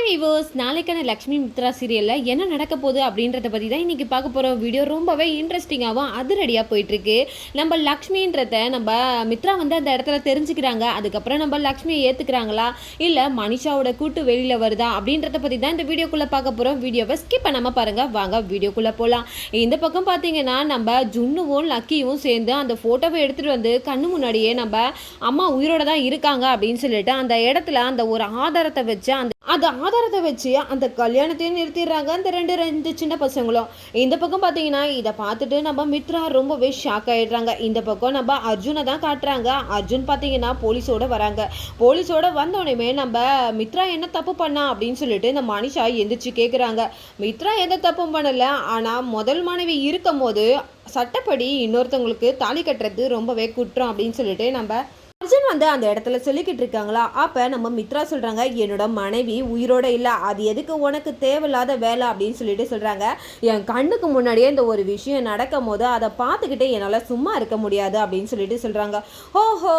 Viewers, நாளைக்கான லக்ஷ்மி மித்ரா சீரியலில் என்ன நடக்க போகுது அப்படின்றத பற்றி தான் இன்றைக்கி பார்க்க போகிற வீடியோ ரொம்பவே இன்ட்ரெஸ்டிங்காகவும் அதிரடியாக போயிட்டுருக்கு. நம்ம லக்ஷ்மின்றத நம்ம மித்ரா வந்து அந்த இடத்துல தெரிஞ்சுக்கிறாங்க. அதுக்கப்புறம் நம்ம லக்ஷ்மியை ஏற்றுக்கிறாங்களா இல்லை மனிஷாவோட கூட்டு வெளியில் வருதா அப்படின்றத பற்றி தான் இந்த வீடியோக்குள்ளே பார்க்க போகிறோம். வீடியோவை ஸ்கிப் பண்ணாமல் பாருங்கள். வாங்க வீடியோக்குள்ளே போகலாம். இந்த பக்கம் பார்த்தீங்கன்னா நம்ம ஜுன்னுவும் லக்கியும் சேர்ந்து அந்த ஃபோட்டோவை எடுத்துகிட்டு வந்து கண்ணு முன்னாடியே நம்ம அம்மா உயிரோட தான் இருக்காங்க அப்படின்னு சொல்லிட்டு அந்த இடத்துல அந்த ஒரு ஆதாரத்தை வச்சு அந்த ஆதாரத்தை வச்சு அந்த கல்யாணத்தையும் நிறுத்திடுறாங்க அந்த ரெண்டு சின்ன பசங்களும். இந்த பக்கம் பார்த்தீங்கன்னா இதை பார்த்துட்டு நம்ம மித்ரா ரொம்பவே ஷாக் ஆகிடுறாங்க. இந்த பக்கம் நம்ம அர்ஜுனை தான் காட்டுறாங்க. அர்ஜுன் பார்த்தீங்கன்னா போலீஸோடு வராங்க. போலீஸோடு வந்தோடனே நம்ம மித்ரா என்ன தப்பு பண்ணா அப்படின்னு சொல்லிட்டு இந்த மனிஷா எந்திரிச்சு கேட்குறாங்க. மித்ரா எந்த தப்பும் பண்ணலை, ஆனால் முதல் மனைவி இருக்கும் போது சட்டப்படி இன்னொருத்தவங்களுக்கு தாலி கட்டுறது ரொம்பவே குற்றம் அப்படின்னு சொல்லிட்டு நம்ம அர்ஜுன் வந்து அந்த இடத்துல சொல்லிக்கிட்டு இருக்காங்களா. அப்போ நம்ம மித்ரா சொல்கிறாங்க, என்னோட மனைவி உயிரோட இல்லை, அது எதுக்கு உனக்கு தேவையில்லாத வேலை அப்படின்னு சொல்லிட்டு சொல்கிறாங்க. என் கண்ணுக்கு முன்னாடியே இந்த ஒரு விஷயம் நடக்கும் போது அதை பார்த்துக்கிட்டே என்னால் சும்மா இருக்க முடியாது அப்படின்னு சொல்லிட்டு சொல்கிறாங்க. ஓஹோ,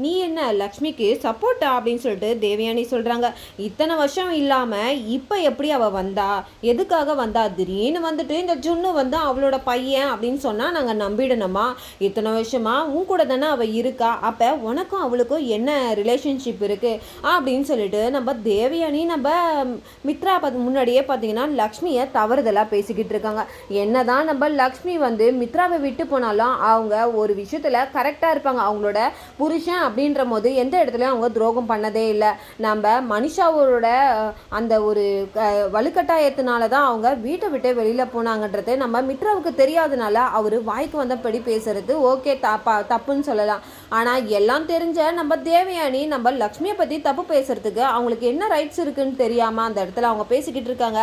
நீ என்ன லக்ஷ்மிக்கு சப்போர்ட்டா அப்படின்னு சொல்லிட்டு தேவயானி சொல்கிறாங்க. இத்தனை வருஷம் இல்லாமல் இப்போ எப்படி அவள் வந்தா, எதுக்காக வந்தா, திடீர்னு வந்துட்டு இந்த ஜுன்னு வந்து அவளோட பையன் அப்படின்னு சொன்னால் நாங்கள் நம்பிடணுமா? இத்தனை வருஷமா உன் கூட தானே அவள் இருக்கா, அப்போ உனக்கும் அவளுக்கும் என்ன ரிலேஷன்ஷிப் இருக்குது அப்படின்னு சொல்லிட்டு நம்ம தேவயானி நம்ம மித்ரா முன்னாடியே பார்த்தீங்கன்னா லக்ஷ்மியை தவறுதலாக பேசிக்கிட்டு இருக்காங்க. என்னதான் நம்ம லக்ஷ்மி வந்து மித்ராவை விட்டு போனாலும் அவங்க ஒரு விஷயத்தில் கரெக்டாக இருப்பாங்க. அவங்களோட புருஷன் அப்படின்ற போது எந்த இடத்துலையும் அவங்க துரோகம் பண்ணதே இல்லை. நம்ம மனிஷாவோட அந்த ஒரு வலுக்கட்டாயத்தினால தான் அவங்க வீட்டை விட்டு வெளியில் போனாங்கன்றது நம்ம மித்ராவுக்கு தெரியாதனால அவர் வாய்க்கு வந்தபடி பேசுறது ஓகே தப்புன்னு சொல்லலாம். ஆனால் எல்லாம் தெரிஞ்ச நம்ம தேவயானி நம்ம லக்ஷ்மியை பற்றி தப்பு பேசுறதுக்கு அவங்களுக்கு என்ன ரைட்ஸ் இருக்குன்னு தெரியாமல் அந்த இடத்துல அவங்க பேசிக்கிட்டு இருக்காங்க.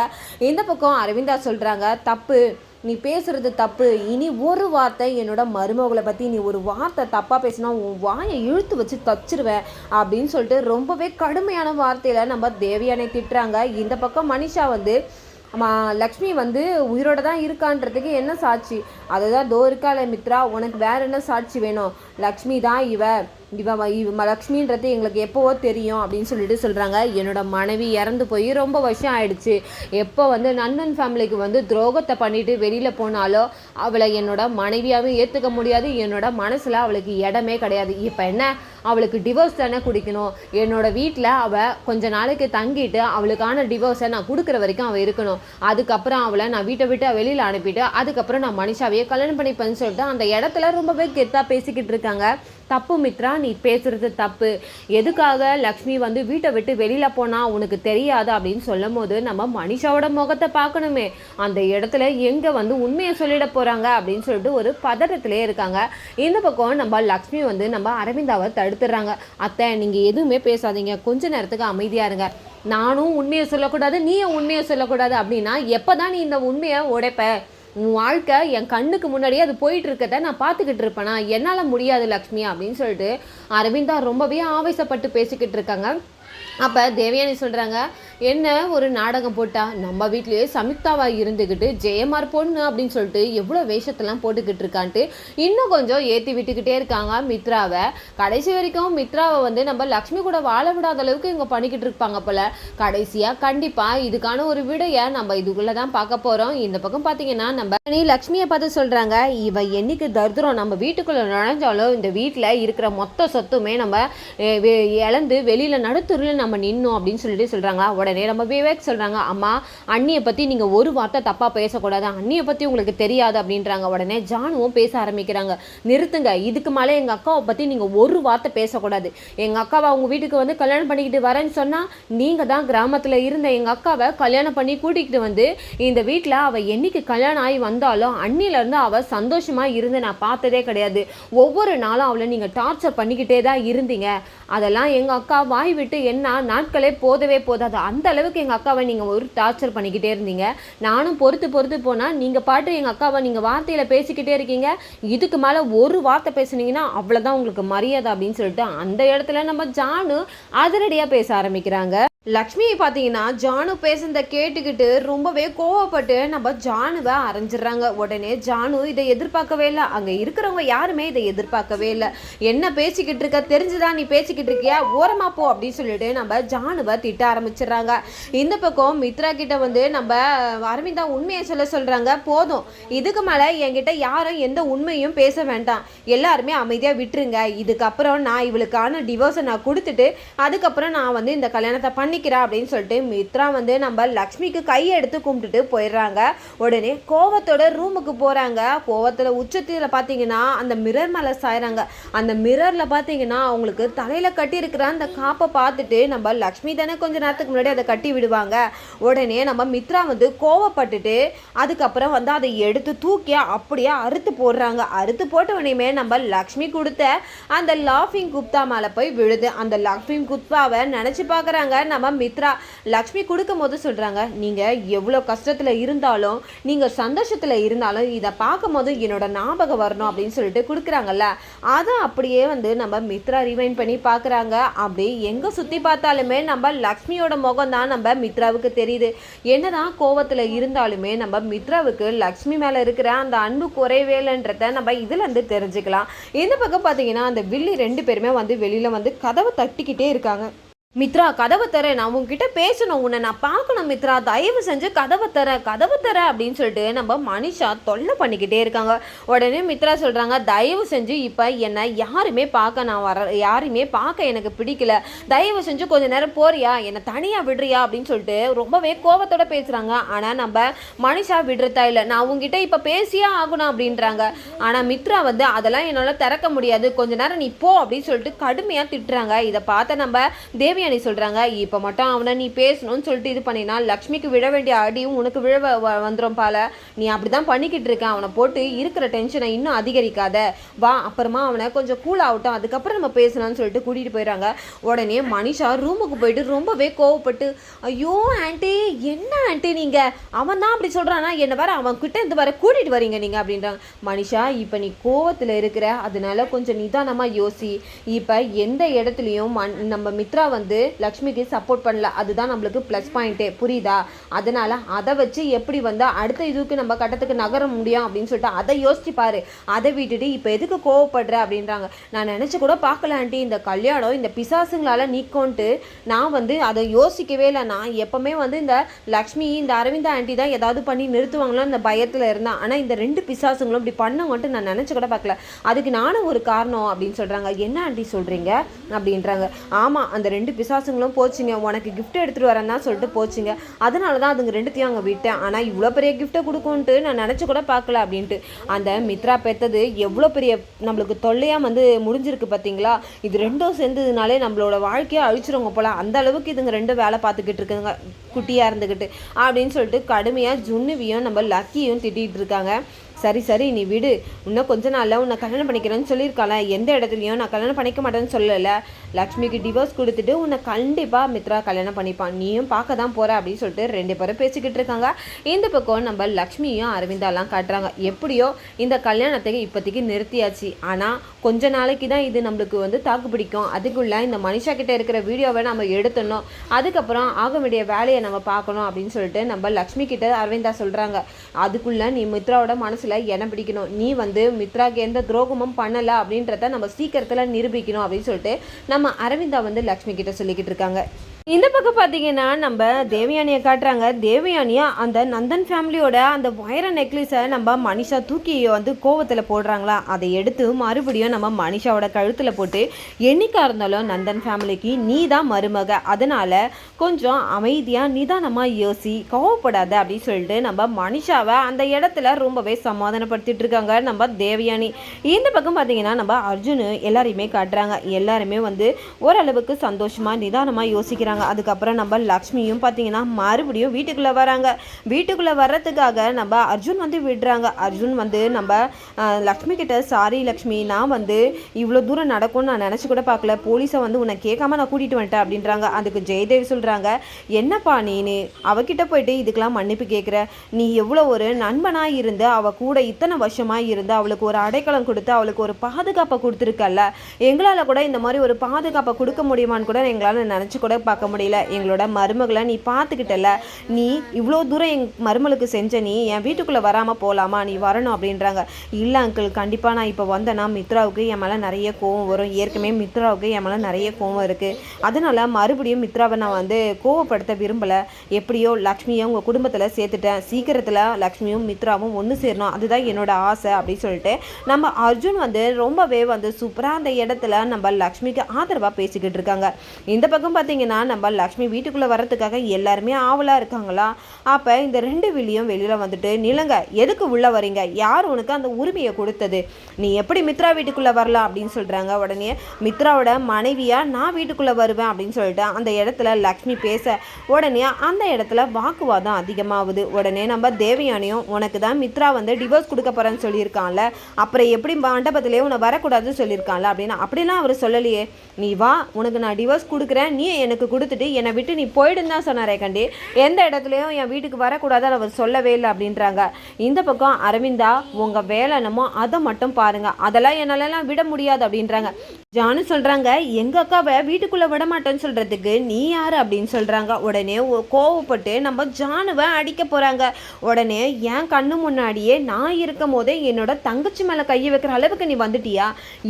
இந்த பக்கம் அரவிந்தா சொல்கிறாங்க, தப்பு, நீ பேசுறது தப்பு, இனி ஒரு வார்த்தை என்னோட மருமகளை பற்றி நீ ஒரு வார்த்தை தப்பாக பேசினா உன் வாயை இழுத்து வச்சு தச்சிருவேன் அப்படின்னு சொல்லிட்டு ரொம்பவே கடுமையான வார்த்தையில் நம்ம தேவயானை திட்டுறாங்க. இந்த பக்கம் மனிஷா வந்து லக்ஷ்மி வந்து உயிரோட தான் இருக்கான்றதுக்கு என்ன சாட்சி, அதுதான் தோ இருக்கால மித்ரா, உனக்கு வேற என்ன சாட்சி வேணும்? லக்ஷ்மி தான் இவ லக்ஷ்மின்றது எங்களுக்கு எப்போவோ தெரியும் அப்படின்னு சொல்லிட்டு சொல்கிறாங்க. என்னோட மனைவி இறந்து போய் ரொம்ப வருஷம் ஆயிடுச்சு. எப்போ வந்து நந்தன் ஃபேமிலிக்கு வந்து துரோகத்தை பண்ணிட்டு வெளியில் போனாலோ அவளை என்னோட மனைவியாகவும் ஏற்றுக்க முடியாது. என்னோட மனசில் அவளுக்கு இடமே கிடையாது. இப்போ என்ன, அவளுக்கு டிவோர்ஸ் தானே குடிக்கணும். என்னோட வீட்டில் அவள் கொஞ்ச நாளைக்கு தங்கிட்டு அவளுக்கான டிவோர்ஸை நான் கொடுக்குற வரைக்கும் அவள் இருக்கணும். அதுக்கப்புறம் அவளை நான் வீட்டை விட்டு வெளியில் அனுப்பிட்டு அதுக்கப்புறம் நான் மனிஷாவையே கல்யாணம் பண்ணிப்பேன்னு சொல்லிட்டு அந்த இடத்துல ரொம்பவே கெத்தாக பேசிக்கிட்டு இருக்காங்க. தப்பு மித்ரா, நீ பேசுறது தப்பு. எதுக்காக லக்ஷ்மி வந்து வீட்டை விட்டு வெளியில் போனால் உனக்கு தெரியாது அப்படின்னு சொல்லும் போது நம்ம மனிஷாவோட முகத்தை பார்க்கணுமே. அந்த இடத்துல எங்கே வந்து உண்மையை சொல்லிட போகிறாங்க அப்படின்னு சொல்லிட்டு ஒரு பதட்டத்திலே இருக்காங்க. இந்த பக்கம் நம்ம லக்ஷ்மி வந்து நம்ம அரவிந்தாவை தடுத்துடுறாங்க. அத்தை, நீங்கள் எதுவுமே பேசாதீங்க, கொஞ்ச நேரத்துக்கு அமைதியாக இருங்க. நானும் உண்மையை சொல்லக்கூடாது, நீயும் உண்மையை சொல்லக்கூடாது அப்படின்னா எப்போ தான் நீ இந்த உண்மையை உடைப்ப? உன் வாழ்க்கை என் கண்ணுக்கு முன்னாடியே அது போயிட்டு இருக்கத நான் பார்த்துக்கிட்டு இருப்பேனா? என்னால் முடியாது லக்ஷ்மி அப்படின்னு சொல்லிட்டு அரவிந்தா ரொம்பவே ஆவேசப்பட்டு பேசிக்கிட்டு இருக்காங்க. அப்போ தேவயானி சொல்கிறாங்க, என்ன ஒரு நாடகம் போட்டா, நம்ம வீட்லேயே சமிக்தாவாக இருந்துக்கிட்டு ஜெயமார் பொண்ணு அப்படின்னு சொல்லிட்டு எவ்வளோ வேஷத்தெல்லாம் போட்டுக்கிட்டு இருக்கான்ட்டு இன்னும் கொஞ்சம் ஏற்றி விட்டுக்கிட்டே இருக்காங்க மித்ராவை. கடைசி வரைக்கும் மித்ராவை வந்து நம்ம லக்ஷ்மி கூட வாழ விடாத அளவுக்கு இவங்க பண்ணிக்கிட்டு இருப்பாங்க போல். கடைசியாக கண்டிப்பாக இதுக்கான ஒரு விடையை நம்ம இதுக்குள்ளே தான் பார்க்க போகிறோம். இந்த பக்கம் பார்த்தீங்கன்னா நம்ம லக்ஷ்மியை பார்த்து சொல்கிறாங்க, இவ என்னைக்கு தரித்திரம் நம்ம வீட்டுக்குள்ளே நுழைஞ்சாலும் இந்த வீட்டில் இருக்கிற மொத்த சொத்துமே நம்ம இழந்து வெளியில் நடுத்துறையில் நம்ம நின்னோம் அப்படின்னு சொல்லிட்டு சொல்கிறாங்க. உடனே நம்ம விவேக் சொல்கிறாங்க, அம்மா அண்ணியை பற்றி நீங்கள் ஒரு வார்த்தை தப்பாக பேசக்கூடாது, அண்ணியை பற்றி உங்களுக்கு தெரியாது அப்படின்றாங்க. உடனே ஜானுவும் பேச ஆரம்பிக்கிறாங்க, நிறுத்துங்க, இதுக்கு மேலே எங்கள் அக்காவை பற்றி நீங்கள் ஒரு வார்த்தை பேசக்கூடாது. எங்கள் அக்காவை அவங்க வீட்டுக்கு வந்து கல்யாணம் பண்ணிக்கிட்டு வரேன்னு சொன்னால் நீங்கள் தான் கிராமத்தில் இருந்த எங்கள் அக்காவை கல்யாணம் பண்ணி கூட்டிகிட்டு வந்து இந்த வீட்டில் அவள் என்னைக்கு கல்யாணம் ஆகி வந்தாலும் அண்ணிலேருந்து அவள் சந்தோஷமாக இருந்து நான் பார்த்ததே கிடையாது. ஒவ்வொரு நாளும் அவளை நீங்கள் டார்ச்சர் பண்ணிக்கிட்டே தான் இருந்தீங்க. அதெல்லாம் எங்கள் அக்கா வாய் விட்டு என்ன நாட்களே போதவே போதாது. அந்த அளவுக்கு எங்கள் அக்காவை நீங்கள் ஒரு டார்ச்சர் பண்ணிக்கிட்டே இருந்தீங்க. நானும் பொறுத்து போனால் நீங்கள் பாட்டு எங்கள் அக்காவை நீங்கள் வார்த்தையில் பேசிக்கிட்டே இருக்கீங்க. இதுக்கு மேலே ஒரு வார்த்தை பேசுனீங்கன்னா அவ்வளோதான் உங்களுக்கு மரியாதை அப்படின்னு சொல்லிட்டு அந்த இடத்துல நம்ம ஜானு அதிரடியாக பேச ஆரம்பிக்கிறாங்க. லக்ஷ்மியை பார்த்தீங்கன்னா ஜானு பேசுனதை கேட்டுக்கிட்டு ரொம்பவே கோவப்பட்டு நம்ம ஜானுவை அரைஞ்சிடுறாங்க. உடனே ஜானு இதை எதிர்பார்க்கவே இல்லை, அங்கே இருக்கிறவங்க யாருமே இதை எதிர்பார்க்கவே இல்லை. என்ன பேசிக்கிட்டு இருக்க, தெரிஞ்சுதான் நீ பேசிக்கிட்டு இருக்கியா, ஓரமா போ அப்படின்னு சொல்லிட்டு நம்ம ஜானுவை திட்ட ஆரம்பிச்சிடுறாங்க. இந்த பக்கம் மித்ரா கிட்ட வந்து நம்ம அரவிந்தா உண்மையை சொல்கிறாங்க. போதும், இதுக்கு மேலே என்கிட்ட யாரும் எந்த உண்மையும் பேச வேண்டாம், எல்லாருமே அமைதியாக விட்டுருங்க. இதுக்கப்புறம் நான் இவளுக்கான டிவோர்ஸை நான் கொடுத்துட்டு அதுக்கப்புறம் நான் வந்து இந்த கல்யாணத்தை பண்ணிக்கிறா அப்படின்னு சொல்லிட்டு மித்ரா வந்து நம்ம லக்ஷ்மிக்கு கையை எடுத்து கும்பிட்டுட்டு போயிடுறாங்க. உடனே கோவத்தோட ரூமுக்கு போகிறாங்க. கோவத்தில் உச்சத்தில் பார்த்தீங்கன்னா அந்த மிரர் மேலே சாயிறாங்க. அந்த மிரரில் பார்த்தீங்கன்னா அவங்களுக்கு தலையில் கட்டியிருக்கிற அந்த காப்பை பார்த்துட்டு நம்ம லக்ஷ்மி தானே கொஞ்ச நேரத்துக்கு முன்னாடி அதை கட்டி விடுவாங்க. உடனே நம்ம மித்ரா வந்து கோவப்பட்டுட்டு அதுக்கப்புறம் வந்து அதை எடுத்து தூக்கி அப்படியே அறுத்து போடுறாங்க. அறுத்து போட்ட உடனே நம்ம லக்ஷ்மி கொடுத்த அந்த லாஃபிங் குப்தா மேலே போய் விழுது. அந்த லாஃபிங் குப்தாவை நினச்சி பார்க்குறாங்க நம்ம மித்ரா. லக்ஷ்மி கொடுக்கும் போது சொல்கிறாங்க, நீங்கள் எவ்வளோ கஷ்டத்தில் இருந்தாலும் நீங்கள் சந்தோஷத்தில் இருந்தாலும் இதை பார்க்கும் போது என்னோட ஞாபகம் வரணும் அப்படின்னு சொல்லிட்டு கொடுக்குறாங்கல்ல, அதை அப்படியே வந்து நம்ம மித்ரா ரிவைண்ட் பண்ணி பார்க்குறாங்க. அப்படி எங்கே சுற்றி பார்த்தாலுமே நம்ம லக்ஷ்மியோட முகம் தான் நம்ம மித்ராவுக்கு தெரியுது. என்னதான் கோவத்தில் இருந்தாலுமே நம்ம மித்ராவுக்கு லக்ஷ்மி மேலே இருக்கிற அந்த அன்பு குறைவேலைன்றத நம்ம இதுலேருந்து தெரிஞ்சுக்கலாம். இந்த பக்கம் பார்த்தீங்கன்னா அந்த வில்லி 2 பேருமே வந்து வெளியில் வந்து கதவை தட்டிக்கிட்டே இருக்காங்க. மித்ரா கதவை தர, நான் உங்ககிட்ட பேசணும், உன்னை நான் பார்க்கணும் மித்ரா, தயவு செஞ்சு கதவை தர அப்படின்னு சொல்லிட்டு நம்ம மனிஷா தொல்லை பண்ணிக்கிட்டே இருக்காங்க. உடனே மித்ரா சொல்கிறாங்க, தயவு செஞ்சு இப்போ என்னை யாருமே பார்க்க எனக்கு பிடிக்கல, தயவு செஞ்சு கொஞ்சம் நேரம் போறியா, என்னை தனியாக விடுறியா அப்படின்னு சொல்லிட்டு ரொம்பவே கோபத்தோட பேசுகிறாங்க. ஆனால் நம்ம மனிஷா விடுறதா இல்லை, நான் உங்ககிட்ட இப்போ பேசியே ஆகணும் அப்படின்றாங்க. ஆனால் மித்ரா வந்து அதெல்லாம் என்னால் திறக்க முடியாது, கொஞ்ச நேரம் நீ போ அப்படின்னு சொல்லிட்டு கடுமையாக திட்டுறாங்க. இதை பார்த்த நம்ம தேவி நீ சொல்கிறாங்க, இப்போ மட்டும் அவனை நீ பேசணும்னு சொல்லிட்டு இது பண்ணினா லக்ஷ்மிக்கு விழ வேண்டிய அடியும் உனக்கு விழ வந்துடும் பால, நீ அப்படி தான் பண்ணிக்கிட்டு இருக்க, அவனை போட்டு இருக்கிற டென்ஷனை இன்னும் அதிகரிக்காத, வா அப்புறமா அவனை கொஞ்சம் கூல் ஆகட்டும் அதுக்கப்புறம் நம்ம பேசலாம்னு சொல்லிட்டு கூட்டிகிட்டு போயிடறாங்க. உடனே மனிஷா ரூமுக்கு போயிட்டு ரொம்பவே கோவப்பட்டு, ஐயோ ஆண்டி என்ன ஆண்டி நீங்கள், அவன் தான் அப்படி சொல்கிறானா, என்ன வேற அவன் கிட்ட இருந்து வர கூட்டிகிட்டு வரீங்க நீங்கள் அப்படின்றாங்க. மனிஷா இப்போ நீ கோவத்தில் இருக்கிற, அதனால கொஞ்சம் நிதானமாக யோசி, இப்போ எந்த இடத்துலையும் நம்ம மித்ரா வந்து லக்ஷ்மிக்கு சப்போர்ட் பண்ணல, அதுதான் நம்மளுக்கு ப்ளஸ் பாயிண்ட்டே, புரியுதா, அதனால அதை வச்சு எப்படி வந்து அடுத்த இதுக்கு நம்ம கட்டத்துக்கு நகர முடியும் அப்படின்னு சொல்லிட்டு அதை யோசிச்சு பாரு, அதை விட்டுட்டு இப்போ எதுக்கு கோவப்படுற அப்படின்றாங்க. நான் நினச்சி கூட பார்க்கல ஆண்டி, இந்த கல்யாணம் இந்த பிசாசுங்களால் நீக்கோன்ட்டு நான் வந்து அதை யோசிக்கவே இல்லை. நான் எப்போவுமே வந்து இந்த லக்ஷ்மி இந்த அரவிந்தா ஆண்டி தான் ஏதாவது பண்ணி நிறுத்துவாங்களோ இந்த பயத்தில் இருந்தான், ஆனால் இந்த 2 பிசாசுங்களும் இப்படி பண்ணவன்ட்டு நான் நினச்சி கூட பார்க்கல, அதுக்கு நானும் ஒரு காரணம் அப்படின்னு சொல்கிறாங்க. என்ன ஆண்டி சொல்கிறீங்க அப்படின்றாங்க. ஆமாம், அந்த 2 பிசாசுங்களும் போச்சுங்க, உனக்கு கிஃப்ட் எடுத்துகிட்டு வரேன் தான் சொல்லிட்டு போச்சுங்க, அதனால தான் அதுங்க 2த்தையும் அங்கே விட்டேன், ஆனால் இவ்வளோ பெரிய கிஃப்ட்டை கொடுக்கும்ன்ட்டு நான் நினச்சி கூட பார்க்கல அப்படின்ட்டு. அந்த மித்ரா பெற்றது எவ்வளோ பெரிய நம்மளுக்கு தொல்லையாக வந்து முடிஞ்சிருக்கு பார்த்தீங்களா, இது 2ம் சேர்ந்ததுனாலே நம்மளோட வாழ்க்கையை அழிச்சிருவங்க போல, அந்த அளவுக்கு இதுங்க 2 வேலை பார்த்துக்கிட்டு இருக்குதுங்க குட்டியாக இருந்துக்கிட்டு அப்படின்னு சொல்லிட்டு கடுமையாக ஜுன்னுவியும் நம்ம லக்கியும் திட்டிகிட்டு இருக்காங்க. சரி சரி நீ விடு, இன்னும் கொஞ்ச நாளில் உன்னை கல்யாணம் பண்ணிக்கிறேன்னு சொல்லியிருக்காள, எந்த இடத்துலையும் நான் கல்யாணம் பண்ணிக்க மாட்டேன்னு சொல்லலை, லக்ஷ்மிக்கு டிவோர்ஸ் கொடுத்துட்டு உன்னை கண்டிப்பாக மித்ரா கல்யாணம் பண்ணிப்பான், நீயும் பார்க்க தான் போகிற அப்படின்னு சொல்லிட்டு 2 பேரும் பேசிக்கிட்டு இருக்காங்க. இந்த பக்கம் நம்ம லக்ஷ்மியும் அரவிந்தாலாம் காட்டுறாங்க. எப்படியோ இந்த கல்யாணத்துக்கு இப்போதைக்கு நிறுத்தியாச்சு, ஆனால் கொஞ்ச நாளைக்கு தான் இது நம்மளுக்கு வந்து தாக்கு பிடிக்கும், அதுக்குள்ளே இந்த மனிஷா கிட்டே இருக்கிற வீடியோவை நம்ம எடுத்துடணும், அதுக்கப்புறம் ஆக வேண்டிய வேலையை நம்ம பார்க்கணும் அப்படின்னு சொல்லிட்டு நம்ம லக்ஷ்மி கிட்ட அரவிந்தா சொல்கிறாங்க. அதுக்குள்ளே நீ மித்ராவோட மனசில் என்ன பிடிக்கணும், நீ வந்து மித்ராக்கு எந்த துரோகமும் பண்ணலை அப்படின்றத நம்ம சீக்கிரத்தில் நிரூபிக்கணும் அப்படின்னு சொல்லிட்டு நம்ம அரவிந்தா வந்து லக்ஷ்மி கிட்ட சொல்லிக்கிட்டு இருக்காங்க. இந்த பக்கம் பார்த்தீங்கன்னா நம்ம தேவயானியை காட்டுறாங்க. தேவயானியா அந்த நந்தன் ஃபேமிலியோட அந்த வைர நெக்லஸை நம்ம மனிஷா தூக்கி வந்து கோவத்தில் போடுறாங்களா, அதை எடுத்து மறுபடியும் நம்ம மனிஷாவோட கழுத்தில் போட்டு, என்னைக்காக இருந்தாலும் நந்தன் ஃபேமிலிக்கு நீ தான் மருமக, அதனால் கொஞ்சம் அமைதியாக நிதானமாக யோசி, கோவப்படாத அப்படின்னு சொல்லிட்டு நம்ம மனிஷாவை அந்த இடத்துல ரொம்பவே சமாதானப்படுத்திட்டு இருக்காங்க நம்ம தேவயானி. இந்த பக்கம் பார்த்தீங்கன்னா நம்ம அர்ஜுன் எல்லாரையுமே காட்டுறாங்க. எல்லாருமே வந்து ஓரளவுக்கு சந்தோஷமாக நிதானமாக யோசிக்கிறாங்க. அதுக்கப்புறம் நம்ம லக்ஷ்மியும் பார்த்தீங்கன்னா மறுபடியும் வீட்டுக்குள்ளே வராங்க. வீட்டுக்குள்ளே வர்றதுக்காக நம்ம அர்ஜுன் வந்து விடுறாங்க. அர்ஜுன் வந்து நம்ம லக்ஷ்மி கிட்ட, சாரி லக்ஷ்மி, நான் வந்து இவ்வளோ தூரம் நடக்கும்னு நான் நினச்சி கூட பார்க்கல, போலீஸை வந்து உன்னை கேட்காம நான் கூட்டிகிட்டு வந்துட்டேன் அப்படின்றாங்க. அதுக்கு ஜெயதேவி சொல்கிறாங்க, என்னப்பா நீ அவகிட்ட போயிட்டு இதுக்கெல்லாம் மன்னிப்பு கேட்குற, நீ எவ்வளோ ஒரு நண்பனாக இருந்து அவள் கூட இத்தனை வருஷமாக இருந்து அவளுக்கு ஒரு அடைக்கலம் கொடுத்து அவளுக்கு ஒரு பாதுகாப்பை கொடுத்துருக்கல்ல, எங்களால் கூட இந்த மாதிரி ஒரு பாதுகாப்பை கொடுக்க முடியுமான்னு கூட எங்களால் நினச்சி கூட பார்க்க பார்க்க முடியல. எங்களோட மருமகளை நீ பார்த்துக்கிட்டல, நீ இவ்வளோ தூரம் என் மருமலுக்கு செஞ்ச, நீ என் வீட்டுக்குள்ளே வராமல் போகலாமா, நீ வரணும் அப்படின்றாங்க. இல்லை அங்கிள், கண்டிப்பாக நான் இப்போ வந்தேன்னா மித்ராவுக்கு என் மேலே நிறைய கோவம் வரும். ஏற்கனவே மித்ராவுக்கு என் மேலே நிறைய கோவம் இருக்குது. அதனால் மறுபடியும் மித்ராவை நான் வந்து கோவப்படுத்த விரும்பலை. எப்படியோ லக்ஷ்மியை உங்கள் குடும்பத்தில் சேர்த்துட்டேன். சீக்கிரத்தில் லக்ஷ்மியும் மித்ராவும் ஒன்று சேரணும், அதுதான் என்னோட ஆசை அப்படின்னு சொல்லிட்டு நம்ம அர்ஜுன் வந்து ரொம்பவே வந்து சூப்பராக அந்த இடத்துல நம்ம லக்ஷ்மிக்கு ஆதரவாக பேசிக்கிட்டு இருக்காங்க. இந்த பக்கம் பார்த்தீங்கன்னா நம்ம லக்ஷ்மி வீட்டுக்குள்ளே வர்றதுக்காக எல்லாருமே ஆவலாக இருக்காங்களா. அப்போ இந்த 2 வில்லியும் வெளியில் வந்துட்டு, நிலங்க எதுக்கு உள்ளே வரீங்க, யார் உனக்கு அந்த உரிமையை கொடுத்தது, நீ எப்படி மித்ரா வீட்டுக்குள்ளே வரலாம் அப்படின்னு சொல்கிறாங்க. உடனே மித்ராவோட மனைவியாக நான் வீட்டுக்குள்ளே வருவேன் அப்படின்னு சொல்லிட்டு அந்த இடத்துல லக்ஷ்மி பேச, உடனே அந்த இடத்துல வாக்குவாதம் அதிகமாகுது. உடனே நம்ம தேவயானியும், உனக்கு தான் மித்ரா வந்து டிவோர்ஸ் கொடுக்க போகிறேன்னு சொல்லியிருக்கான்ல, அப்புறம் எப்படி மண்டபத்திலே உன்னை வரக்கூடாதுன்னு சொல்லியிருக்கான்ல அப்படின்னு. அப்படிலாம் அவர் சொல்லலையே, நீ வா உனக்கு நான் டிவோர்ஸ் கொடுக்குறேன், நீ எனக்கு கொடுத்துட்டு என்னை விட்டு நீ போயிடுன்னு தான் சொன்னாரே கண்டி, எந்த இடத்துலையும் என் வீட்டுக்கு வரக்கூடாதுன்னு அவர் சொல்லவே இல்லை அப்படின்றாங்க. இந்த பக்கம் அரவிந்தா, உங்கள் வேலை என்னமோ அதை மட்டும் பாருங்கள், அதெல்லாம் என்னாலலாம் விட முடியாது அப்படின்றாங்க. ஜானு சொல்கிறாங்க, எங்கள் அக்காவை வீட்டுக்குள்ளே விட மாட்டேன்னு சொல்கிறதுக்கு நீ யார் அப்படின்னு சொல்கிறாங்க. உடனே கோவப்பட்டு நம்ம ஜானுவை அடிக்க போகிறாங்க. உடனே என் கண்ணு முன்னாடியே நான் இருக்கும் போதே என்னோட தங்கச்சி மேலே கையை வைக்கிற அளவுக்கு நீ வந்துட்டியா,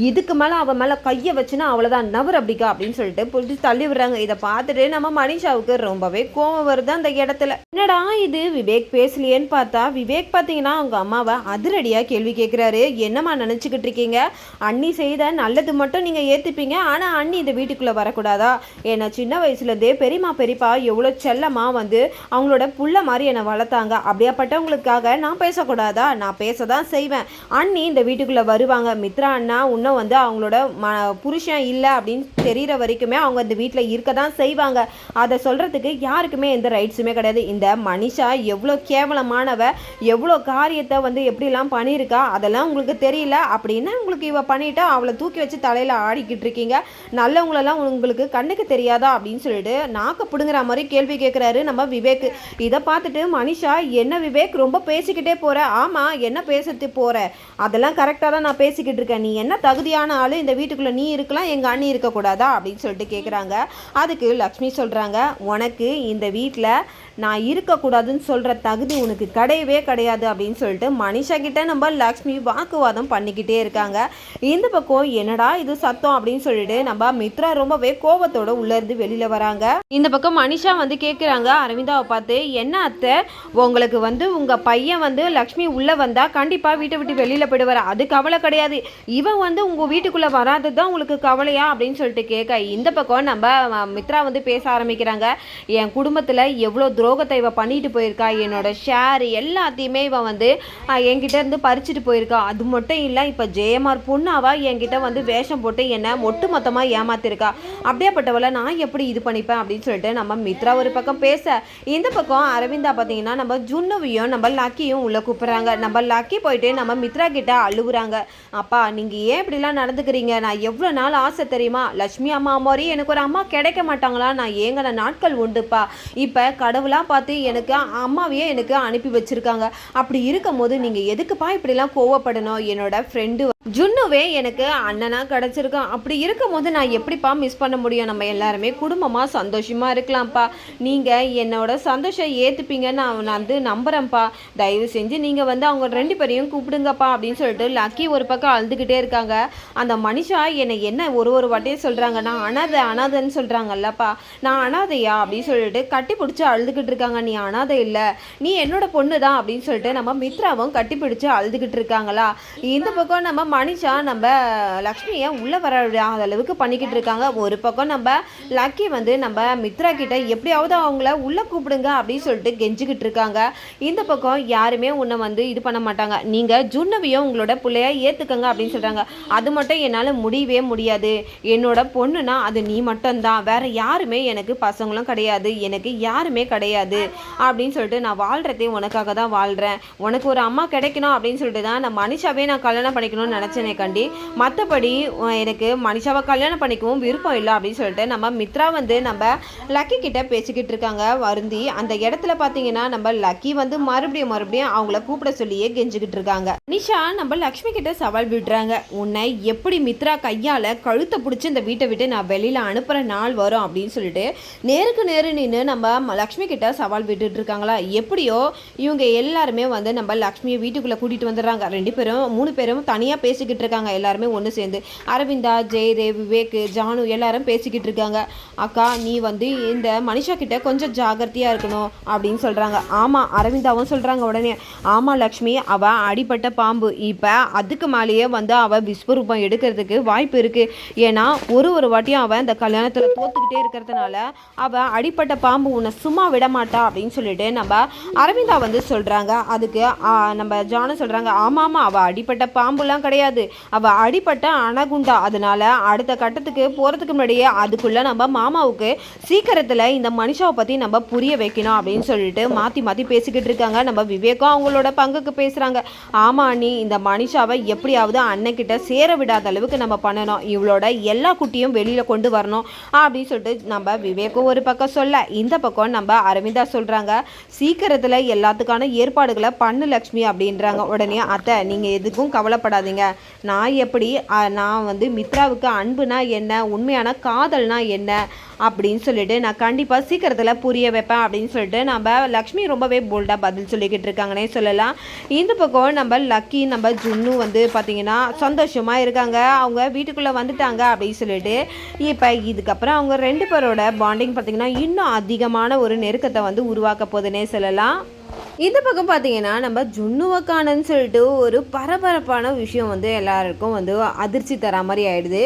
இதுக்கு மேலே அவன் மேலே கையை வச்சுன்னா அவ்வளோதான், நவர் அப்படிக்கா அப்படின்னு சொல்லிட்டு பிடிச்சி தள்ளி விடுறாங்க. இதை பார்த்துட்டு நம்ம மனிஷாவுக்கு ரொம்பவே கோவம் வருது அந்த இடத்துல. என்னடா இது விவேக் பேசலையேன்னு பார்த்தா, விவேக் பார்த்தீங்கன்னா அவங்க அம்மாவை அதிரடியாக கேள்வி கேட்குறாரு. என்னம்மா நினச்சிக்கிட்டு இருக்கீங்க, அண்ணி செய்த நல்லது மட்டும் நீங்கள் ஏற்றுப்பீங்க, ஆனால் அண்ணி இந்த வீட்டுக்குள்ளே வரக்கூடாதா, என்னை சின்ன வயசுலேருந்தே பெரியம்மா பெரியப்பா எவ்வளோ செல்லமாக வந்து அவங்களோட புள்ள மாதிரி என்னை வளர்த்தாங்க, அப்படியாப்பட்டவங்களுக்காக நான் பேசக்கூடாதா, நான் பேச தான் செய்வேன். அண்ணி இந்த வீட்டுக்குள்ளே வருவாங்க, மித்ரா அண்ணா இன்னும் வந்து அவங்களோட புருஷன் இல்லை அப்படின்னு தெரிகிற வரைக்குமே அவங்க இந்த வீட்டில் இருக்க தான் செய்வாங்க. அதை சொல்கிறதுக்கு யாருக்குமே எந்த ரைட்ஸுமே கிடையாது. இந்த மனிஷா எவ்வளோ கேவலமானவ, எவ்வளோ காரியத்தை வந்து எப்படிலாம் பண்ணியிருக்கா, அதெல்லாம் உங்களுக்கு தெரியல அப்படின்னா உங்களுக்கு இவ பண்ணிட்டா அவளை தூக்கி வச்சு தலையில் ஆடிக்கிட்டு இருக்கீங்க, நல்லவங்களெல்லாம் உங்களுக்கு கண்ணுக்கு தெரியாதா அப்படின்னு சொல்லிட்டு நாக்க பிடுங்குற மாதிரி கேள்வி கேட்குறாரு நம்ம விவேக். இதை பார்த்துட்டு மனிஷா, என்ன விவேக் ரொம்ப பேசிக்கிட்டே போகிற, ஆமாம் என்ன பேசிட்டு போகிற, அதெல்லாம் கரெக்டாக தான் நான் பேசிக்கிட்டு இருக்கேன், நீ என்ன தகுதியான ஆள், இந்த வீட்டுக்குள்ளே நீ இருக்கலாம் எங்கள் அண்ணி இருக்கக்கூடாதா அப்படின்னு சொல்லிட்டு கேட்குறாங்க. அதுக்கு லக்ஷ்மி சொல்கிறாங்க, உனக்கு இந்த வீட்டில் நான் இருக்கக்கூடாதுன்னு சொல்கிற தகுதி உனக்கு கிடையவே கிடையாது அப்படின்னு சொல்லிட்டு மனிஷா கிட்ட நம்ம லக்ஷ்மி வாக்குவாதம் பண்ணிக்கிட்டே இருக்காங்க. இந்த பக்கம் என்னடா இது சத்தம் அப்படின்னு சொல்லிட்டு நம்ம மித்ரா ரொம்பவே கோபத்தோட உள்ளேருந்து வெளியில் வராங்க. இந்த பக்கம் மனிஷா வந்து கேட்குறாங்க அரவிந்தாவை பார்த்து, என்ன அத்தை உங்களுக்கு வந்து உங்கள் பையன் வந்து லக்ஷ்மி உள்ளே வந்தால் கண்டிப்பாக வீட்டை விட்டு வெளியில் போயிடுவார், அது கவலை கிடையாது, இவன் வந்து உங்கள் வீட்டுக்குள்ளே வராது தான் உங்களுக்கு கவலையா அப்படின்னு சொல்லிட்டு கேட்க, இந்த பக்கம் நம்ம மித்ரா வந்து பேச ஆரம்பிக்கிறாங்க. என் குடும்பத்தில் எவ்வளோ துரோகத்தை இவ பண்ணிட்டு போயிருக்கா, என்னோட ஷேர் எல்லாத்தையுமே இவன் வந்து என்கிட்ட இருந்து பறிச்சுட்டு போயிருக்கா, அது மட்டும் இல்லை இப்போ ஜெயமார் பொண்ணாவா என்கிட்ட வந்து வேஷம் போட்டு என்னை ஒட்டு மொத்தமாக ஏமாத்திருக்கா, அப்படியேப்பட்டவளை நான் எப்படி இது பண்ணிப்பேன் அப்படின்னு சொல்லிட்டு நம்ம மித்ரா ஒரு பக்கம் பேச, இந்த பக்கம் அரவிந்தா பார்த்தீங்கன்னா நம்ம ஜுன்னுவையும் நம்ம லக்கியும் உள்ளே கூப்பிட்றாங்க. நம்ம லக்கி போயிட்டு நம்ம மித்ரா கிட்ட அழுகுறாங்க. அப்பா நீங்கள் ஏன் இப்படிலாம் நடந்துக்கிறீங்க, நான் எவ்வளோ நாள் ஆசை தெரியுமா, லட்சுமி அம்மா மாதிரி எனக்கு ஒரு அம்மா கிடைக்க மாட்டாங்களா, நான் ஏங்கின நாட்கள் உண்டுப்பா, இப்போ கடவுளாக பார்த்து எனக்கு அம்மாவையே எனக்கு அனுப்பி வச்சுருக்காங்க, அப்படி இருக்கும் போது நீங்கள் எதுக்குப்பா இப்படிலாம் கோவப்படணும், என்னோட ஃப்ரெண்டு ஜுன்னுவே எனக்கு அண்ணனாக கிடச்சிருக்கான், அப்படி இருக்கும் போது நான் எப்படிப்பா மிஸ் பண்ண முடியும், நம்ம எல்லாருமே குடும்பமாக சந்தோஷமாக இருக்கலாம்ப்பா, நீங்கள் என்னோட சந்தோஷம் ஏற்றுப்பீங்கன்னு நான் வந்து நம்புகிறேன்ப்பா, தயவு செஞ்சு நீங்கள் வந்து அவங்க 2 பேரையும் கூப்பிடுங்கப்பா அப்படின்னு சொல்லிட்டு லக்கி ஒரு பக்கம் அழுதுகிட்டே இருக்காங்க. அந்த மனிஷா என்னை என்ன ஒரு வாட்டியே சொல்கிறாங்க, நான் அனாதைன்னு சொல்கிறாங்கல்லப்பா, நான் அனாதையா அப்படின்னு சொல்லிட்டு கட்டி பிடிச்சி அழுதுகிட்டு இருக்காங்க. நீ அனாதை இல்லை, நீ என்னோட பொண்ணு தான் அப்படின்னு சொல்லிட்டு நம்ம மித்ராவும் கட்டி பிடிச்சி அழுதுகிட்டு இருக்காங்களா. இந்த பக்கம் நம்ம மனிஷா நம்ம லக்ஷ்மியை உள்ளே வர அளவுக்கு பண்ணிக்கிட்டு இருக்காங்க. ஒரு பக்கம் நம்ம லக்கி வந்து நம்ம மித்ரா கிட்ட எப்படியாவது அவங்கள உள்ளே கூப்பிடுங்க அப்படின்னு சொல்லிட்டு கெஞ்சிக்கிட்டு இருக்காங்க. இந்த பக்கம் யாருமே உன்னை வந்து இது பண்ண மாட்டாங்க, நீங்கள் ஜுன்னவியும் உங்களோட பிள்ளைய ஏற்றுக்கங்க அப்படின்னு சொல்கிறாங்க. அது மட்டும் என்னால் முடியவே முடியாது, என்னோட பொண்ணுனா அது நீ மட்டும்தான், வேற யாருமே எனக்கு பசங்களும் கிடையாது, எனக்கு யாருமே கிடையாது அப்படின்னு சொல்லிட்டு நான் வாழ்கிறதே உனக்காக தான் வாழ்கிறேன், உனக்கு ஒரு அம்மா கிடைக்கணும் அப்படின்னு சொல்லிட்டு தான் நான் மனிஷாவே நான் கல்யாணம் பண்ணிக்கணும்னு நினச்சேனே கண்டி, மற்றபடி எனக்கு மனிஷாவை கல்யாணம் பண்ணிக்கவும் விருப்பம் இல்லை அப்படின்னு சொல்லிட்டு நம்ம மித்ரா வந்து நம்ம லக்கி கிட்ட பேசிக்கிட்டு இருக்காங்க வருந்தி. அந்த இடத்துல பார்த்தீங்கன்னா நம்ம லக்கி வந்து மறுபடியும் அவங்கள கூப்பிட சொல்லியே கெஞ்சிக்கிட்டு இருக்காங்க. நிஷா நம்ம லக்ஷ்மி கிட்ட சவால் விடுறாங்க, உன்னை எப்படி மித்ரா கையால் கழுத்தை பிடிச்சி இந்த வீட்டை விட்டு நான் வெளியில் அனுப்புகிற நாள் வரும் அப்படின்னு சொல்லிட்டு நேருக்கு நேரு நின்று நம்ம லக்ஷ்மி கிட்ட சவால் விட்டுட்டு இருக்காங்களா. எப்படியோ இவங்க எல்லாருமே வந்து நம்ம லக்ஷ்மியை வீட்டுக்குள்ளே கூட்டிகிட்டு வந்துடுறாங்க. 3 பேரும் தனியாக பேசிக்கிட்டு இருக்காங்க. எல்லாருமே ஒன்று சேர்ந்து அரவிந்தா, ஜெயதேவ், விவேக், ஜானு எல்லாரும் பேசிக்கிட்டு இருக்காங்க. அக்கா நீ வந்து இந்த மனிஷா கிட்ட கொஞ்சம் ஜாகிரதையாக இருக்கணும் அப்படின்னு சொல்கிறாங்க. ஆமாம் அரவிந்தாவும் சொல்கிறாங்க உடனே. ஆமாம் லக்ஷ்மி, அவள் அடிப்பட்ட பாம்பு, இப்போ அதுக்கு மேலேயே வந்து அவள் விஸ்வரூபம் எடுக்கிறதுக்கு வாய்ப்பு இருக்குது. ஏன்னா ஒரு வாட்டியும் அவன் இந்த கல்யாணத்தில் தோத்துக்கிட்டே இருக்கிறதுனால அவள் அடிப்பட்ட பாம்பு உன்னை சும்மா விட மாட்டா அப்படின்னு சொல்லிட்டு நம்ம அரவிந்தா வந்து சொல்கிறாங்க. அதுக்கு நம்ம ஜானு சொல்கிறாங்க, ஆமாம் அவள் அடிப்பட்ட பாம்புலாம் கிடையாது, அவள் அடிப்பட்ட அணகுண்டா. அதனால அடுத்த கட்டத்துக்கு போகிறதுக்கு முன்னாடியே அதுக்குள்ளே நம்ம மாமாவுக்கு சீக்கிரத்தில் இந்த மனிஷாவை பற்றி நம்ம புரிய வைக்கணும் அப்படின்னு சொல்லிட்டு மாற்றி பேசிக்கிட்டு இருக்காங்க. நம்ம விவேக்கும் அவங்களோட பங்குக்கு பேசுகிறாங்க. ஆமா நீ இந்த மனிஷாவை எப்படியாவது அண்ணன்கிட்ட சேர விடாத அளவுக்கு நம்ம பண்ணணும், இவளோட எல்லா குட்டியும் வெளியில் கொண்டு வரணும் அப்படின்னு சொல்லிட்டு நம்ம விவேக்கும் ஒரு பக்கம் சொல்ல, இந்த பக்கம் நம்ம அரவிந்தா சொல்கிறாங்க, சீக்கிரத்தில் எல்லாத்துக்கான ஏற்பாடுகளை பண்ணு லக்ஷ்மி அப்படின்றாங்க. உடனே அத்தை நீங்கள் எதுக்கும் கவலைப்படாதீங்க, நான் வந்து மித்ராவுக்கு அன்புனா என்ன, உண்மையான காதல்னா என்ன அப்படின்னு சொல்லிட்டு நான் கண்டிப்பாக சீக்கிரத்தில் புரிய வைப்பேன் அப்படின்னு சொல்லிட்டு நம்ம லக்ஷ்மி ரொம்பவே போல்டாக பதில் சொல்லிக்கிட்டு இருக்காங்கன்னே சொல்லலாம். இந்த பக்கம் நம்ம லக்கி நம்ம ஜுன்னு வந்து பார்த்திங்கன்னா சந்தோஷமாக இருக்காங்க. அவங்க வீட்டுக்குள்ளே வந்துட்டாங்க அப்படின்னு சொல்லிட்டு இப்போ இதுக்கப்புறம் அவங்க 2 பேரோட பாண்டிங் பார்த்திங்கன்னா இன்னும் அதிகமான ஒரு நெருக்கத்தை வந்து உருவாக்க போகுதுன்னே சொல்லலாம். இந்த பக்கம் பார்த்தீங்கன்னா நம்ம ஜுன்னுவக்கானன்னு சொல்லிட்டு ஒரு பரபரப்பான விஷயம் வந்து எல்லாருக்கும் வந்து அதிர்ச்சி தர மாதிரி ஆயிடுது.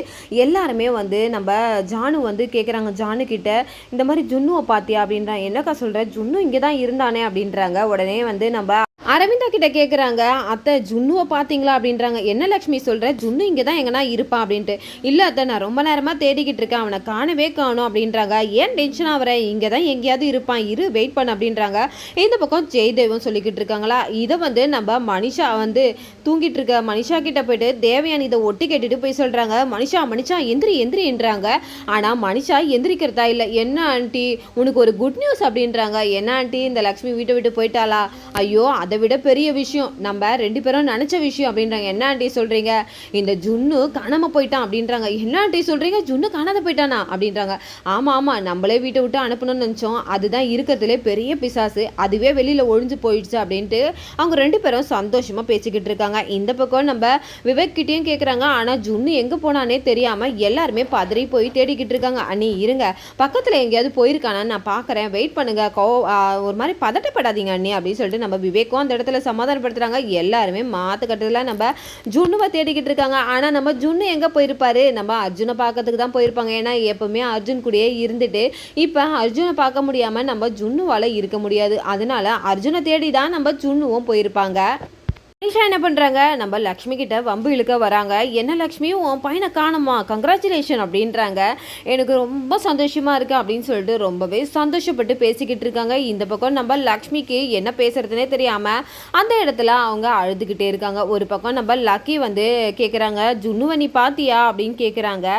எல்லாருமே வந்து நம்ம ஜானு வந்து கேட்குறாங்க, ஜானு கிட்ட இந்த மாதிரி ஜுன்னுவை பார்த்தியா அப்படின்றாங்க. என்னக்கா சொல்கிற, ஜுன்னு இங்கே தான் இருந்தானே அப்படின்றாங்க. உடனே வந்து நம்ம அரவிந்தா கிட்ட கேட்குறாங்க, அத்தை ஜுன்னுவை பார்த்தீங்களா அப்படின்றாங்க. என்ன லக்ஷ்மி சொல்கிற, ஜுன்னு இங்கே தான் எங்கன்னா இருப்பான் அப்படின்ட்டு. இல்லை அத்தை நான் ரொம்ப நேரமாக தேடிக்கிட்டு இருக்கேன், அவனை காணவே காணும் அப்படின்றாங்க. ஏன் டென்ஷன் ஆகிற, இங்கே தான் எங்கேயாவது இருப்பான், வெயிட் பண்ண அப்படின்றாங்க. இந்த பக்கம் ஜெயதேவும் சொல்லிக்கிட்டு இருக்காங்களா. இதை வந்து நம்ம மனிஷா வந்து தூங்கிட்டு இருக்க மனிஷா கிட்ட போயிட்டு தேவயானி இதை ஒட்டி கேட்டுட்டு போய் சொல்கிறாங்க, மனிஷா எந்திரின்றாங்க. ஆனால் மனிஷா எந்திரிக்கிறதா இல்லை. என்ன ஆண்டி உனக்கு ஒரு குட் நியூஸ் அப்படின்றாங்க. என்ன ஆண்டி இந்த லக்ஷ்மி வீட்டை விட்டு போயிட்டாளா, ஐயோ அதை விட பெரிய விஷயம், நம்ம 2 பேரும் நினச்ச விஷயம் அப்படின்றாங்க. என்ன ஆண்டி சொல்கிறீங்க, இந்த ஜுன்னு காணாமல் போயிட்டான் அப்படின்றாங்க. என்ன ஆண்டி சொல்கிறீங்க, ஜுன்னு காணாத போயிட்டானா அப்படின்றாங்க. ஆமாம் நம்மளே வீட்டை விட்டு அனுப்பணும்னு நினச்சோம், அதுதான் இருக்கிறதுலே பெரிய பிசாசு, அதுவே வெளியில் ஒழிஞ்சு போயிடுச்சு அப்படின்ட்டு அவங்க 2 பேரும் சந்தோஷமாக பேசிக்கிட்டு இருக்காங்க. இந்த பக்கம் நம்ம விவேக் கிட்டேயும் கேட்குறாங்க. ஆனால் ஜுன்னு எங்கே போனானே தெரியாமல் எல்லாருமே பதறி போய் தேடிக்கிட்டு இருக்காங்க. அண்ணி இருங்க, பக்கத்தில் எங்கேயாவது போயிருக்கானான்னு நான் பார்க்குறேன், வெயிட் பண்ணுங்க, ஒரு மாதிரி பதட்டப்படாதீங்க அண்ணி அப்படின்னு சொல்லிட்டு நம்ம விவேக்கும் அந்த இடத்துல சமாதானப்படுத்துறாங்க. எல்லாருமே மாத்துக்கட்டத்தில் நம்ம ஜுன்னுவை தேடிக்கிட்டு இருக்காங்க. ஆனால் நம்ம ஜுன்னு எங்கே போயிருப்பாரு, நம்ம அர்ஜுனை பார்க்கறதுக்கு தான் போயிருப்பாங்க. ஏன்னா எப்பவுமே அர்ஜுன் கூடயே இருந்துட்டு இப்போ அர்ஜுனை பார்க்க முடியாமல் நம்ம ஜுன்னுவால் இருக்க முடியாது. அதனால அர்ஜுனை தேடி தான் நம்ம ஜுன்னுவும் போயிருப்பாங்க. நிஷா என்ன பண்ணுறாங்க, நம்ம லக்ஷ்மி கிட்ட வம்பு இழுக்க வராங்க. என்ன லக்ஷ்மி உன் பையனை காணுமா, கங்க்ராச்சுலேஷன் அப்படின்றாங்க. எனக்கு ரொம்ப சந்தோஷமாக இருக்குது அப்படின்னு சொல்லிட்டு ரொம்பவே சந்தோஷப்பட்டு பேசிக்கிட்டு இருக்காங்க. இந்த பக்கம் நம்ம லக்ஷ்மிக்கு என்ன பேசுறதுனே தெரியாமல் அந்த இடத்துல அவங்க அழுதுகிட்டே இருக்காங்க. ஒரு பக்கம் நம்ம லக்கி வந்து கேட்குறாங்க, ஜுன்னுவை நீ பார்த்தியா அப்படின்னு கேட்குறாங்க.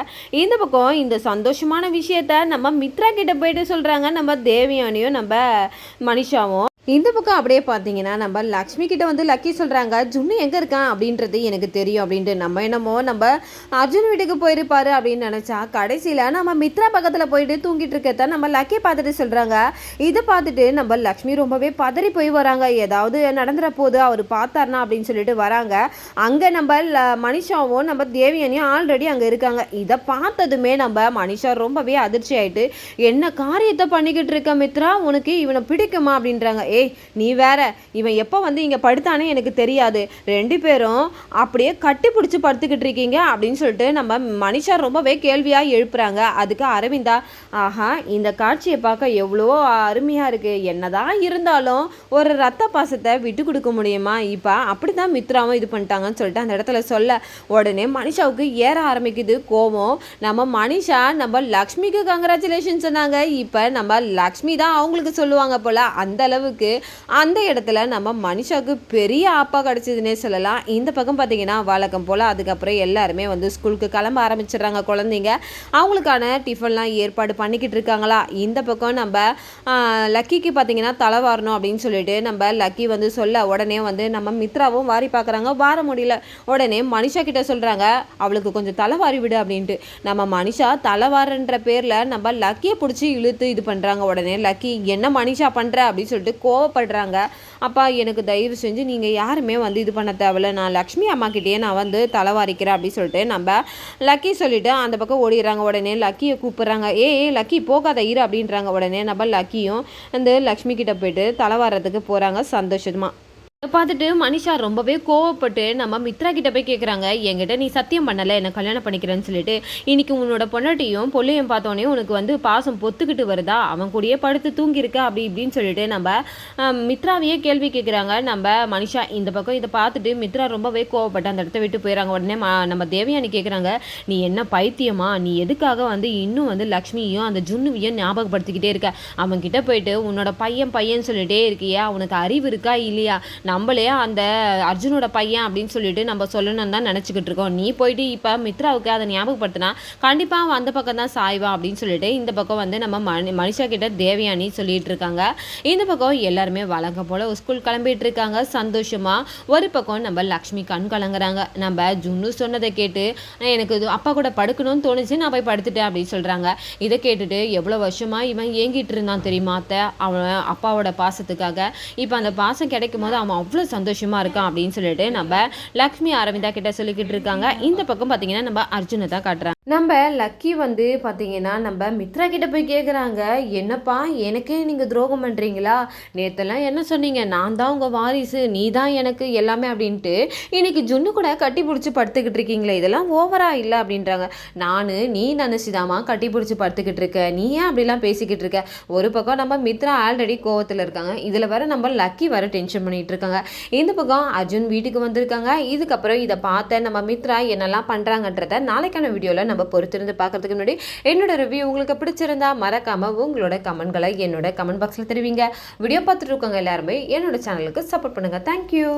இந்த பக்கம் இந்த சந்தோஷமான விஷயத்த நம்ம மித்ரா கிட்ட போயிட்டு சொல்கிறாங்க நம்ம தேவயானியும் நம்ம மனிஷாவும். இந்த பக்கம் அப்படியே பார்த்தீங்கன்னா நம்ம லக்ஷ்மி கிட்ட வந்து லக்கி சொல்கிறாங்க, ஜுன்னு எங்கே இருக்கான் அப்படின்றது எனக்கு தெரியும் அப்படின்ட்டு. நம்ம என்னமோ நம்ம அர்ஜுன் வீட்டுக்கு போயிருப்பாரு அப்படின்னு நினச்சா கடைசியில் நம்ம மித்ரா பக்கத்தில் போயிட்டு தூங்கிட்டு இருக்கதான் நம்ம லக்கி பார்த்துட்டு சொல்கிறாங்க. இதை பார்த்துட்டு நம்ம லக்ஷ்மி ரொம்பவே பதறி போய் வராங்க, ஏதாவது நடந்துற போது அவர் பார்த்தார்னா அப்படின்னு சொல்லிட்டு வராங்க. அங்கே நம்ம மனிஷாவும் நம்ம தேவியனையும் ஆல்ரெடி அங்கே இருக்காங்க. இதை பார்த்ததுமே நம்ம மனிஷா ரொம்பவே அதிர்ச்சி ஆகிட்டு, என்ன காரியத்தை பண்ணிக்கிட்டு இருக்க மித்ரா, உனக்கு இவனை பிடிக்குமா அப்படின்றாங்க. நீ வேற, இவன் எப்போ வந்து இங்கே படுத்தானே எனக்கு தெரியாது, 2 பேரும் அப்படியே கட்டி பிடிச்சி படுத்துக்கிட்டு இருக்கீங்க அப்படின்னு சொல்லிட்டு நம்ம மனிஷா ரொம்பவே கேள்வியாக எழுப்புறாங்க. அதுக்கு அரவிந்தா, ஆஹா இந்த காட்சியை பார்க்க எவ்வளோ அருமையாக இருக்குது, என்னதான் இருந்தாலும் ஒரு ரத்த பாசத்தை விட்டு கொடுக்க முடியுமா, இப்போ அப்படி தான் மித்ராவும் இது பண்ணிட்டாங்கன்னு சொல்லிட்டு அந்த இடத்துல சொல்ல, உடனே மனிஷாவுக்கு ஏற ஆரம்பிக்குது கோபம். நம்ம மனிஷா நம்ம லக்ஷ்மிக்கு கங்க்ராச்சுலேஷன் சொன்னாங்க, இப்போ நம்ம லக்ஷ்மி தான் அவங்களுக்கு சொல்லுவாங்க போல், அந்த அளவுக்கு இருக்குது. அந்த இடத்துல நம்ம மனிஷாவுக்கு பெரிய ஆப்பா கிடச்சிதுன்னே சொல்லலாம். இந்த பக்கம் பார்த்திங்கன்னா வழக்கம் போல் அதுக்கப்புறம் எல்லாருமே வந்து ஸ்கூலுக்கு கிளம்ப ஆரம்பிச்சிடுறாங்க. குழந்தைங்க அவங்களுக்கான டிஃபன்லாம் ஏற்பாடு பண்ணிக்கிட்டு இருக்காங்களா. இந்த பக்கம் நம்ம லக்கிக்கு பார்த்திங்கன்னா தலை வாரணும் அப்படின்னு சொல்லிட்டு நம்ம லக்கி வந்து சொல்ல உடனே வந்து நம்ம மித்ராவும் வாரி பார்க்குறாங்க. வார முடியல. உடனே மனிஷா கிட்ட சொல்கிறாங்க அவளுக்கு கொஞ்சம் தலை வாரி விடு அப்படின்ட்டு. நம்ம மனிஷா தலை வாரன்ற பேரில் நம்ம லக்கியை பிடிச்சி இழுத்து இது பண்ணுறாங்க. உடனே லக்கி என்ன மனிஷா பண்ணுற அப்படின்னு சொல்லிட்டு கோவப்படுறாங்க. அப்பா எனக்கு தயவு செஞ்சு நீங்கள் யாருமே வந்து இது பண்ண தேவையில்ல, நான் லக்ஷ்மி அம்மா கிட்டேயே நான் வந்து தலை வாரிக்கிறேன் அப்படின்னு சொல்லிட்டு நம்ம லக்கி சொல்லிவிட்டு அந்த பக்கம் ஓடிடுறாங்க. உடனே லக்கியை கூப்பிட்றாங்க. லக்கி போகாத இரு அப்படின்றாங்க. உடனே நம்ம லக்கியும் அந்த லக்ஷ்மி கிட்ட போயிட்டு தலை வாரத்துக்கு போகிறாங்க சந்தோஷமாக. பார்த்துட்டு மனிஷா ரொம்பவே கோவப்பட்டு நம்ம மித்ரா கிட்ட போய் கேட்குறாங்க, என்கிட்ட நீ சத்தியம் பண்ணலை என்னை கல்யாணம் பண்ணிக்கிறேன்னு சொல்லிட்டு, இன்னைக்கு உன்னோட பொண்டாட்டியும் பொள்ளையும் பார்த்தோன்னே உனக்கு வந்து பாசம் பொத்துக்கிட்டு வருதா, அவன் கூடயே படுத்து தூங்கியிருக்கா அப்படி இப்படின்னு சொல்லிட்டு நம்ம மித்ராவையே கேள்வி கேட்குறாங்க நம்ம மனிஷா. இந்த பக்கம் இதை பார்த்துட்டு மித்ரா ரொம்பவே கோவப்பட்டு அந்த இடத்த விட்டு போயிடறாங்க. உடனே நம்ம தேவயானி கேட்குறாங்க, நீ என்ன பைத்தியமா, நீ எதுக்காக வந்து இன்னும் வந்து லக்ஷ்மியும் அந்த ஜுன்னுவையும் ஞாபகப்படுத்திக்கிட்டே இருக்க, அவன்கிட்ட போயிட்டு உன்னோட பையன் சொல்லிட்டே இருக்கியா, உனக்கு அறிவு இருக்கா இல்லையா, நம்மளே அந்த அர்ஜுனோட பையன் அப்படின்னு சொல்லிட்டு நம்ம சொல்லணும்னு தான் நினச்சிக்கிட்டு இருக்கோம். நீ போயிட்டு இப்போ மித்ராவுக்கு அதை ஞாபகப்படுத்தினா கண்டிப்பாக அவன் அந்த பக்கம் தான் சாய்வா அப்படின்னு சொல்லிட்டு இந்த பக்கம் வந்து நம்ம மனிஷா கிட்ட தேவயானி சொல்லிட்டு இருக்காங்க. இந்த பக்கம் எல்லாருமே வழக்கம் போல் ஸ்கூல் கிளம்பிட்டு இருக்காங்க சந்தோஷமாக. ஒரு பக்கம் நம்ம லக்ஷ்மி கண் கலங்குறாங்க. நம்ம ஜுன்னு சொன்னதை கேட்டு எனக்கு அப்பா கூட படுக்கணும்னு தோணுச்சு, நான் போய் படுத்துட்டேன் அப்படின்னு சொல்கிறாங்க. இதை கேட்டுட்டு எவ்வளோ வருஷமாக இவன் ஏங்கிட்டு இருந்தான் தெரியுமா அத்தை, அவன் அப்பாவோட பாசத்துக்காக. இப்போ அந்த பாசம் கிடைக்கும் போது அவன் அவ்வளோ சந்தோஷமாக இருக்கான் அப்படின்னு சொல்லிட்டு நம்ம லக்ஷ்மி அரவிந்தா கிட்ட சொல்லிக்கிட்டு இருக்காங்க. இந்த பக்கம் பார்த்தீங்கன்னா நம்ம அர்ஜுனை தான் காட்டுறாங்க. நம்ம லக்கி வந்து பார்த்தீங்கன்னா நம்ம மித்ரா கிட்ட போய் கேட்குறாங்க, என்னப்பா எனக்கே நீங்கள் துரோகம் பண்ணுறீங்களா, நேற்றெல்லாம் என்ன சொன்னீங்க, நான் தான் உங்கள் வாரிசு, நீ தான் எனக்கு எல்லாமே அப்படின்ட்டு இன்னைக்கு ஜுன்னு கூட கட்டி பிடிச்சி படுத்துக்கிட்டு இருக்கீங்களே, இதெல்லாம் ஓவரா இல்லை அப்படின்றாங்க. நீ நினச்சிதாமா கட்டி பிடிச்சி படுத்துக்கிட்டு இருக்க, நீ ஏன் அப்படிலாம் பேசிக்கிட்டு இருக்க. ஒரு பக்கம் நம்ம மித்ரா ஆல்ரெடி கோவத்தில் இருக்காங்க, இதில் வர நம்ம லக்கி வர டென்ஷன் பண்ணிட்டு இருக்காங்க. இந்த பக்கம் அர்ஜுன் வீட்டுக்கு வந்திருக்காங்க. இதுக்கப்புறம் இதை பார்த்த நம்ம மித்ரா என்னெல்லாம் பண்ணுறாங்கன்றத நாளைக்கான வீடியோவில் நம்ம பொறுத்திருந்து பார்க்கறதுக்கு முன்னாடி என்னோட ரிவ்யூ உங்களுக்கு பிடிச்சிருந்தா மறக்காம உங்களோட கமெண்ட்களை என்னோட கமெண்ட் பாக்ஸில் தெரிவிங்க. வீடியோ பார்த்துட்டு இருக்கவங்க எல்லாருமே என்னோட சேனலுக்கு சப்போர்ட் பண்ணுங்கள். தேங்க்யூ.